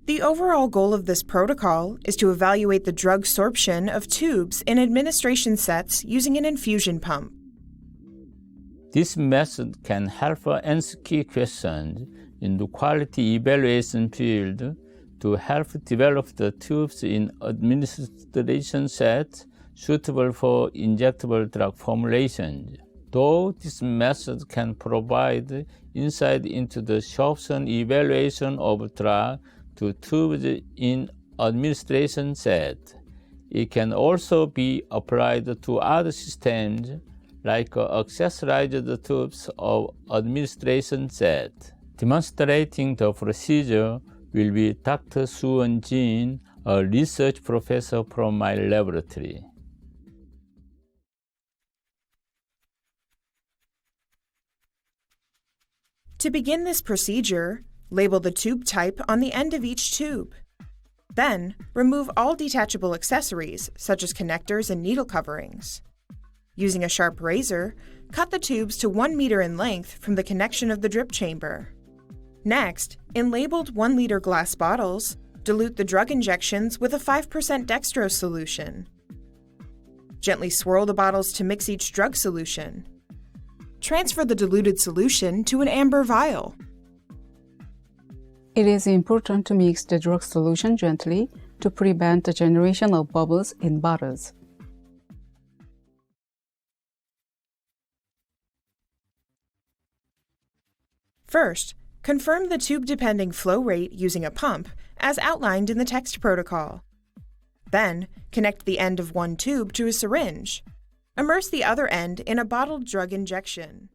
The overall goal of this protocol is to evaluate the drug sorption of tubes in administration sets using an infusion pump. This method can help answer key questions in the quality evaluation field to help develop the tubes in administration sets suitable for injectable drug formulations. Though this method can provide insight into the sorption evaluation of drug to tubes in administration set, it can also be applied to other systems like accessorized tubes of administration set. Demonstrating the procedure will be Dr. Hyo-Jin, a research professor from my laboratory. To begin this procedure, label the tube type on the end of each tube. Then, remove all detachable accessories, such as connectors and needle coverings. Using a sharp razor, cut the tubes to 1 meter in length from the connection of the drip chamber. Next, in labeled 1-liter glass bottles, dilute the drug injections with a 5% dextrose solution. Gently swirl the bottles to mix each drug solution. Transfer the diluted solution to an amber vial. It is important to mix the drug solution gently to prevent the generation of bubbles in bottles. First, confirm the tube-depending flow rate using a pump, as outlined in the text protocol. Then, connect the end of one tube to a syringe. Immerse the other end in a bottled drug injection.